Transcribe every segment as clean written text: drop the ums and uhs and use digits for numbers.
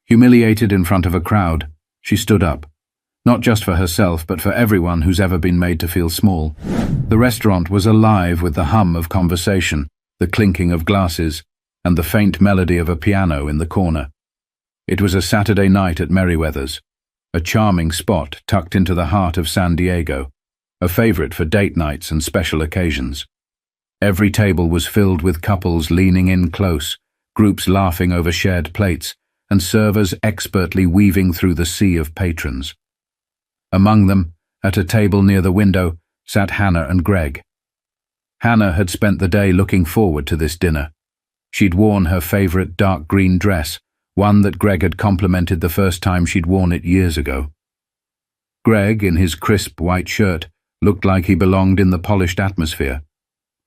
Humiliated in front of a crowd, she stood up, not just for herself but for everyone who's ever been made to feel small. The restaurant was alive with the hum of conversation, the clinking of glasses, and the faint melody of a piano in the corner. It was a Saturday night at Merriweather's, a charming spot tucked into the heart of San Diego, a favorite for date nights and special occasions. Every table was filled with couples leaning in close, groups laughing over shared plates, and servers expertly weaving through the sea of patrons. Among them, at a table near the window, sat Hannah and Greg. Hannah had spent the day looking forward to this dinner. She'd worn her favorite dark green dress, one that Greg had complimented the first time she'd worn it years ago. Greg, in his crisp white shirt, looked like he belonged in the polished atmosphere,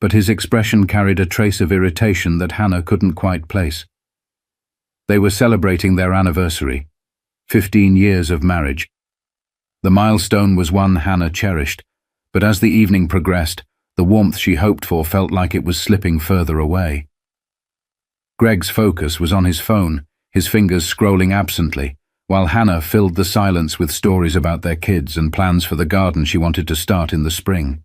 but his expression carried a trace of irritation that Hannah couldn't quite place. They were celebrating their anniversary, 15 years of marriage. The milestone was one Hannah cherished, but as the evening progressed, the warmth she hoped for felt like it was slipping further away. Greg's focus was on his phone, his fingers scrolling absently, while Hannah filled the silence with stories about their kids and plans for the garden she wanted to start in the spring.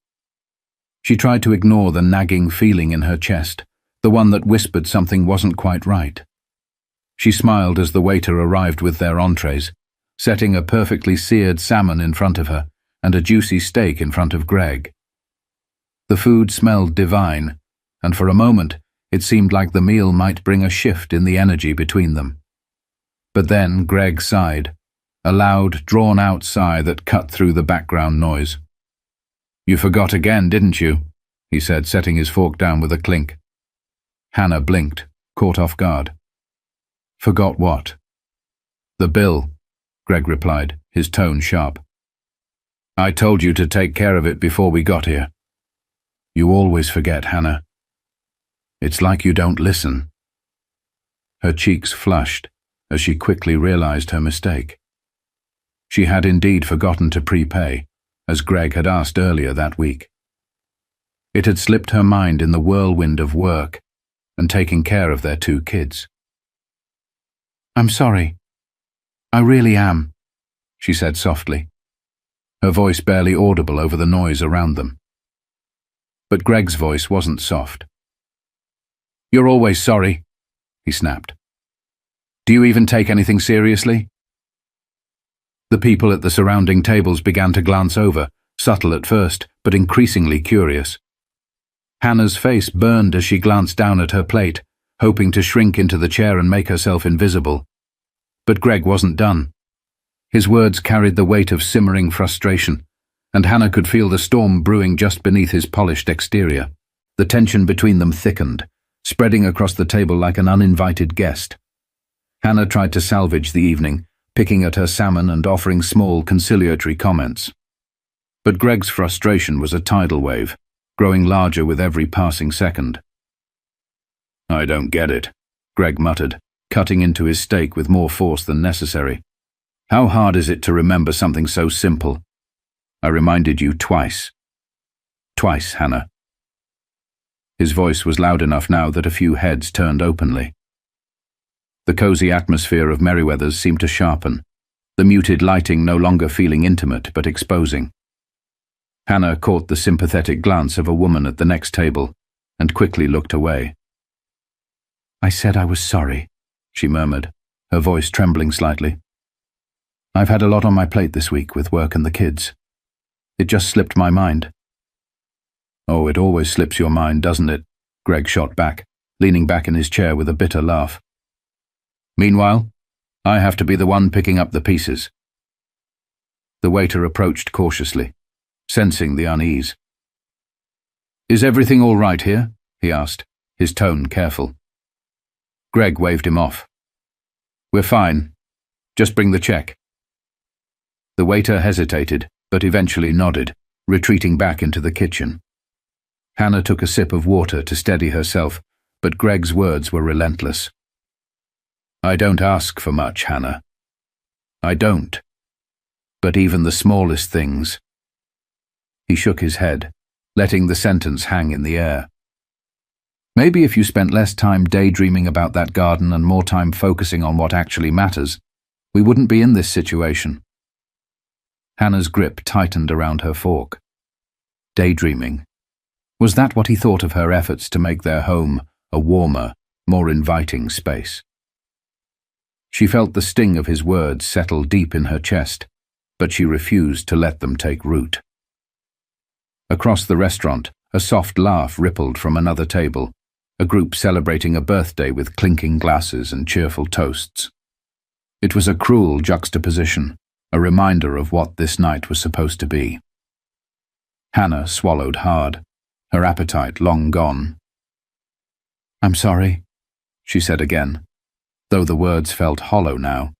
She tried to ignore the nagging feeling in her chest, the one that whispered something wasn't quite right. She smiled as the waiter arrived with their entrees, setting a perfectly seared salmon in front of her and a juicy steak in front of Greg. The food smelled divine, and for a moment it seemed like the meal might bring a shift in the energy between them. But then Greg sighed, a loud, drawn-out sigh that cut through the background noise. "You forgot again, didn't you?" he said, setting his fork down with a clink. Hannah blinked, caught off guard. "Forgot what?" "The bill," Greg replied, his tone sharp. "I told you to take care of it before we got here." "You always forget, Hannah. It's like you don't listen." Her cheeks flushed as she quickly realized her mistake. She had indeed forgotten to prepay, as Greg had asked earlier that week. It had slipped her mind in the whirlwind of work and taking care of their 2 kids. "I'm sorry. I really am," she said softly, her voice barely audible over the noise around them. But Greg's voice wasn't soft. "You're always sorry," he snapped. "Do you even take anything seriously?" The people at the surrounding tables began to glance over, subtle at first, but increasingly curious. Hannah's face burned as she glanced down at her plate, hoping to shrink into the chair and make herself invisible. But Greg wasn't done. His words carried the weight of simmering frustration, and Hannah could feel the storm brewing just beneath his polished exterior. The tension between them thickened, spreading across the table like an uninvited guest. Hannah tried to salvage the evening, picking at her salmon and offering small conciliatory comments. But Greg's frustration was a tidal wave, growing larger with every passing second. "I don't get it," Greg muttered, cutting into his steak with more force than necessary. "How hard is it to remember something so simple? I reminded you twice." "Twice, Hannah." His voice was loud enough now that a few heads turned openly. The cozy atmosphere of Merriweather's seemed to sharpen, the muted lighting no longer feeling intimate but exposing. Hannah caught the sympathetic glance of a woman at the next table and quickly looked away. "I said I was sorry," she murmured, her voice trembling slightly. "I've had a lot on my plate this week with work and the kids. It just slipped my mind." "Oh, it always slips your mind, doesn't it?" Greg shot back, leaning back in his chair with a bitter laugh. "Meanwhile, I have to be the one picking up the pieces." The waiter approached cautiously, sensing the unease. "Is everything all right here?" he asked, his tone careful. Greg waved him off. "We're fine. Just bring the check." The waiter hesitated, but eventually nodded, retreating back into the kitchen. Hannah took a sip of water to steady herself, but Greg's words were relentless. "I don't ask for much, Hannah. I don't. But even the smallest things." He shook his head, letting the sentence hang in the air. Maybe if you spent less time daydreaming about that garden and more time focusing on what actually matters, we wouldn't be in this situation. Hannah's grip tightened around her fork. Daydreaming. Was that what he thought of her efforts to make their home a warmer, more inviting space? She felt the sting of his words settle deep in her chest, but she refused to let them take root. Across the restaurant, a soft laugh rippled from another table, a group celebrating a birthday with clinking glasses and cheerful toasts. It was a cruel juxtaposition, a reminder of what this night was supposed to be. Hannah swallowed hard, her appetite long gone. "I'm sorry," she said again, though the words felt hollow now.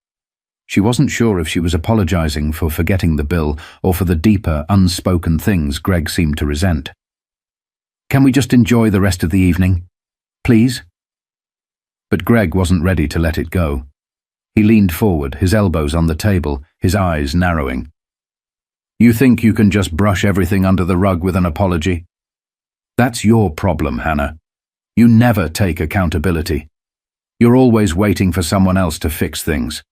She wasn't sure if she was apologizing for forgetting the bill or for the deeper, unspoken things Greg seemed to resent. "Can we just enjoy the rest of the evening? Please?" But Greg wasn't ready to let it go. He leaned forward, his elbows on the table, his eyes narrowing. "You think you can just brush everything under the rug with an apology? That's your problem, Hannah. You never take accountability. You're always waiting for someone else to fix things."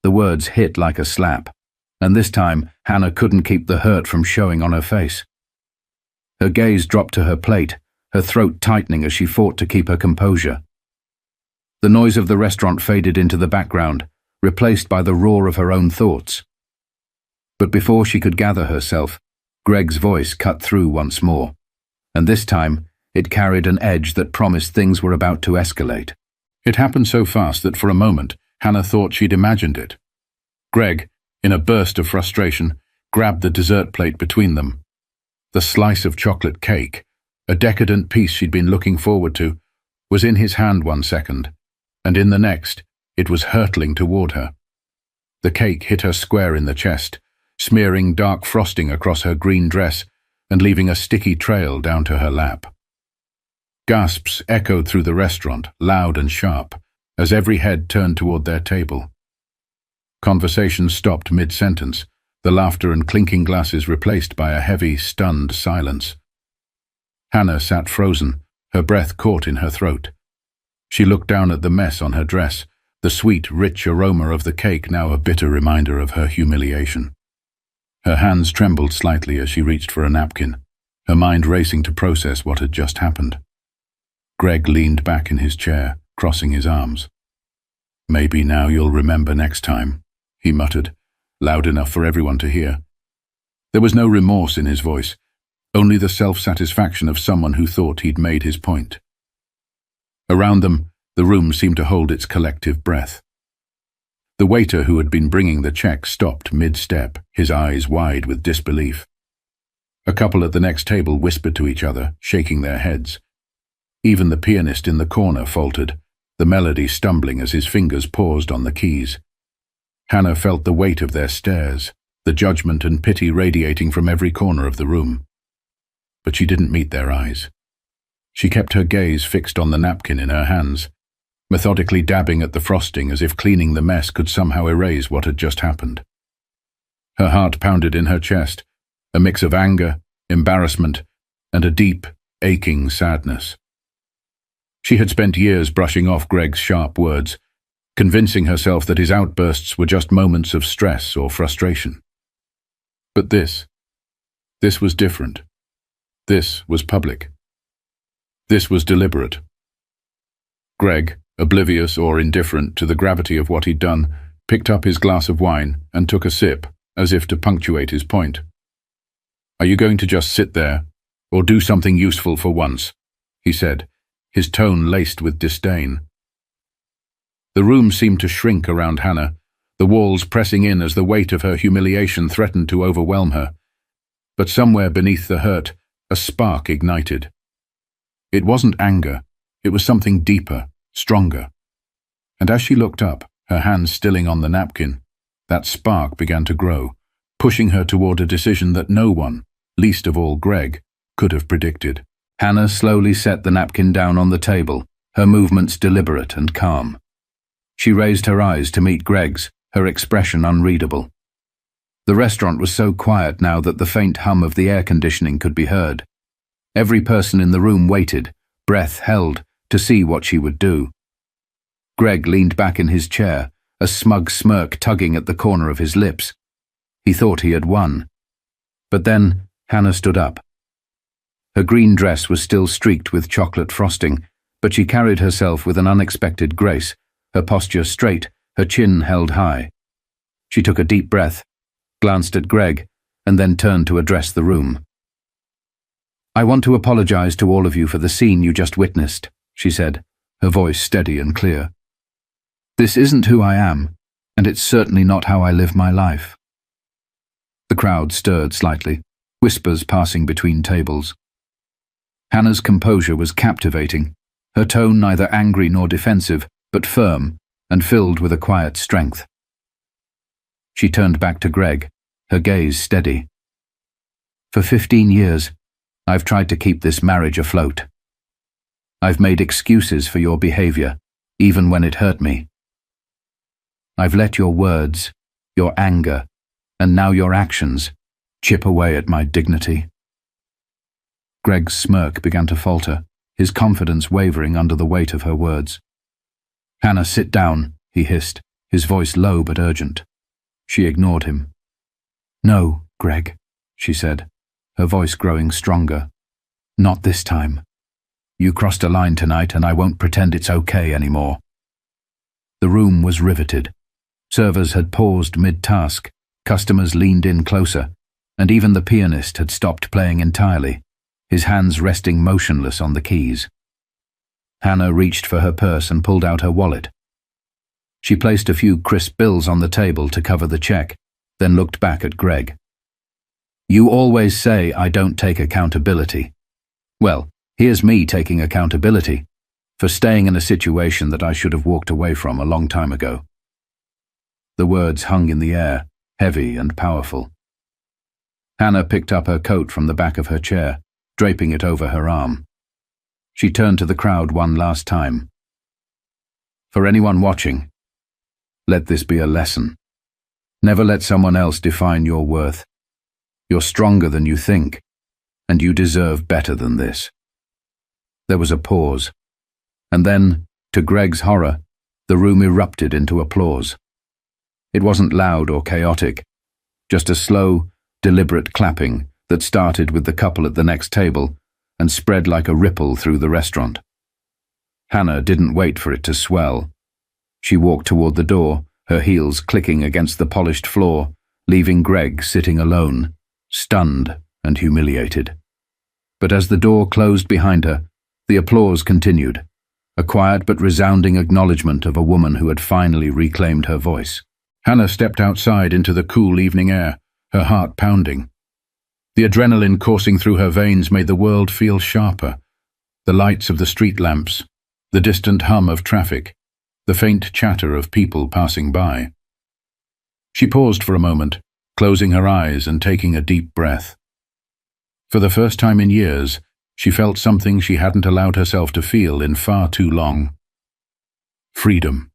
The words hit like a slap, and this time Hannah couldn't keep the hurt from showing on her face. Her gaze dropped to her plate, her throat tightening as she fought to keep her composure. The noise of the restaurant faded into the background, replaced by the roar of her own thoughts. But before she could gather herself, Greg's voice cut through once more, and this time it carried an edge that promised things were about to escalate. It happened so fast that for a moment Hannah thought she'd imagined it. Greg, in a burst of frustration, grabbed the dessert plate between them. The slice of chocolate cake, a decadent piece she'd been looking forward to, was in his hand one second, and in the next, it was hurtling toward her. The cake hit her square in the chest, smearing dark frosting across her green dress and leaving a sticky trail down to her lap. Gasps echoed through the restaurant, loud and sharp, as every head turned toward their table. Conversation stopped mid-sentence, the laughter and clinking glasses replaced by a heavy, stunned silence. Hannah sat frozen, her breath caught in her throat. She looked down at the mess on her dress, the sweet, rich aroma of the cake now a bitter reminder of her humiliation. Her hands trembled slightly as she reached for a napkin, her mind racing to process what had just happened. Greg leaned back in his chair, crossing his arms. "Maybe now you'll remember next time," he muttered, loud enough for everyone to hear. There was no remorse in his voice, only the self-satisfaction of someone who thought he'd made his point. Around them, the room seemed to hold its collective breath. The waiter who had been bringing the check stopped mid-step, his eyes wide with disbelief. A couple at the next table whispered to each other, shaking their heads. Even the pianist in the corner faltered, the melody stumbling as his fingers paused on the keys. Hannah felt the weight of their stares, the judgment and pity radiating from every corner of the room. But she didn't meet their eyes. She kept her gaze fixed on the napkin in her hands, methodically dabbing at the frosting as if cleaning the mess could somehow erase what had just happened. Her heart pounded in her chest, a mix of anger, embarrassment, and a deep, aching sadness. She had spent years brushing off Greg's sharp words, convincing herself that his outbursts were just moments of stress or frustration. But this was different. This was public. This was deliberate. Greg, oblivious or indifferent to the gravity of what he'd done, picked up his glass of wine and took a sip, as if to punctuate his point. "Are you going to just sit there, or do something useful for once?" he said, his tone laced with disdain. The room seemed to shrink around Hannah, the walls pressing in as the weight of her humiliation threatened to overwhelm her. But somewhere beneath the hurt, a spark ignited. It wasn't anger, it was something deeper, stronger. And as she looked up, her hands stilling on the napkin, that spark began to grow, pushing her toward a decision that no one, least of all Greg, could have predicted. Hannah slowly set the napkin down on the table, her movements deliberate and calm. She raised her eyes to meet Greg's, her expression unreadable. The restaurant was so quiet now that the faint hum of the air conditioning could be heard. Every person in the room waited, breath held to see what she would do. Greg leaned back in his chair, a smug smirk tugging at the corner of his lips. He thought he had won. But then Hannah stood up. Her green dress was still streaked with chocolate frosting, but she carried herself with an unexpected grace, her posture straight, her chin held high. She took a deep breath, glanced at Greg, and then turned to address the room. "I want to apologize to all of you for the scene you just witnessed," she said, her voice steady and clear. "This isn't who I am, and it's certainly not how I live my life." The crowd stirred slightly, whispers passing between tables. Hannah's composure was captivating, her tone neither angry nor defensive, but firm and filled with a quiet strength. She turned back to Greg, her gaze steady. "For 15 years, I've tried to keep this marriage afloat. I've made excuses for your behavior, even when it hurt me. I've let your words, your anger, and now your actions chip away at my dignity." Greg's smirk began to falter, his confidence wavering under the weight of her words. "Hannah, sit down," he hissed, his voice low but urgent. She ignored him. "No, Greg," she said, her voice growing stronger. "Not this time. You crossed a line tonight, and I won't pretend it's okay anymore." The room was riveted. Servers had paused mid-task, customers leaned in closer, and even the pianist had stopped playing entirely, his hands resting motionless on the keys. Hannah reached for her purse and pulled out her wallet. She placed a few crisp bills on the table to cover the check, then looked back at Greg. "You always say I don't take accountability. Well, here's me taking accountability for staying in a situation that I should have walked away from a long time ago." The words hung in the air, heavy and powerful. Hannah picked up her coat from the back of her chair, draping it over her arm. She turned to the crowd one last time. "For anyone watching, let this be a lesson. Never let someone else define your worth. You're stronger than you think, and you deserve better than this." There was a pause, and then, to Greg's horror, the room erupted into applause. It wasn't loud or chaotic, just a slow, deliberate clapping that started with the couple at the next table and spread like a ripple through the restaurant. Hannah didn't wait for it to swell. She walked toward the door, her heels clicking against the polished floor, leaving Greg sitting alone, stunned and humiliated. But as the door closed behind her, the applause continued, a quiet but resounding acknowledgement of a woman who had finally reclaimed her voice. Hannah stepped outside into the cool evening air, her heart pounding. The adrenaline coursing through her veins made the world feel sharper. The lights of the street lamps, the distant hum of traffic, the faint chatter of people passing by. She paused for a moment, closing her eyes and taking a deep breath. For the first time in years, she felt something she hadn't allowed herself to feel in far too long. Freedom.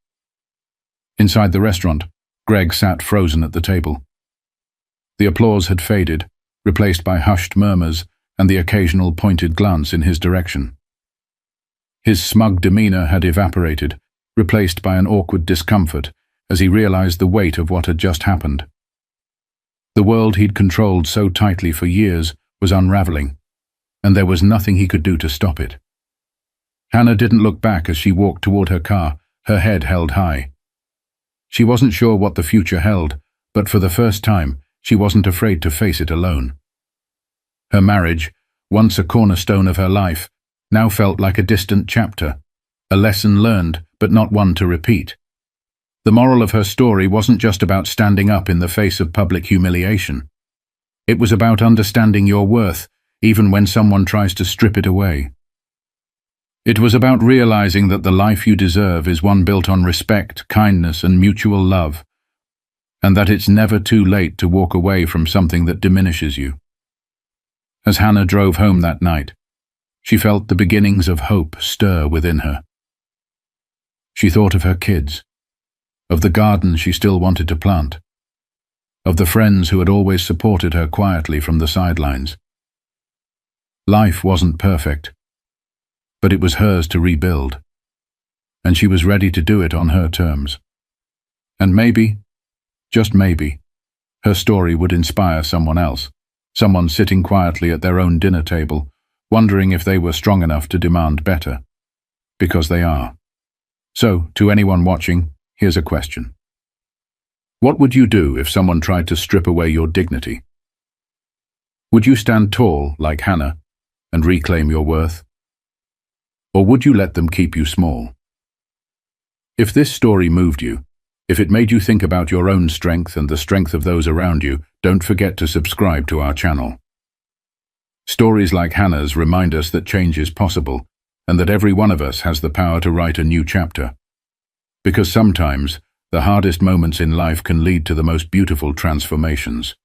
Inside the restaurant, Greg sat frozen at the table. The applause had faded, replaced by hushed murmurs and the occasional pointed glance in his direction. His smug demeanor had evaporated, replaced by an awkward discomfort as he realized the weight of what had just happened. The world he'd controlled so tightly for years was unraveling, and there was nothing he could do to stop it. Hannah didn't look back as she walked toward her car, her head held high. She wasn't sure what the future held, but for the first time, she wasn't afraid to face it alone. Her marriage, once a cornerstone of her life, now felt like a distant chapter, a lesson learned but not one to repeat. The moral of her story wasn't just about standing up in the face of public humiliation. It was about understanding your worth, even when someone tries to strip it away. It was about realizing that the life you deserve is one built on respect, kindness, and mutual love, and that it's never too late to walk away from something that diminishes you. As Hannah drove home that night, she felt the beginnings of hope stir within her. She thought of her kids, of the garden she still wanted to plant, of the friends who had always supported her quietly from the sidelines. Life wasn't perfect, but it was hers to rebuild, and she was ready to do it on her terms. And maybe, just maybe, her story would inspire someone else, someone sitting quietly at their own dinner table, wondering if they were strong enough to demand better. Because they are. So, to anyone watching, here's a question. What would you do if someone tried to strip away your dignity? Would you stand tall, like Hannah, and reclaim your worth? Or would you let them keep you small? If this story moved you, if it made you think about your own strength and the strength of those around you, don't forget to subscribe to our channel. Stories like Hannah's remind us that change is possible, and that every one of us has the power to write a new chapter. Because sometimes, the hardest moments in life can lead to the most beautiful transformations.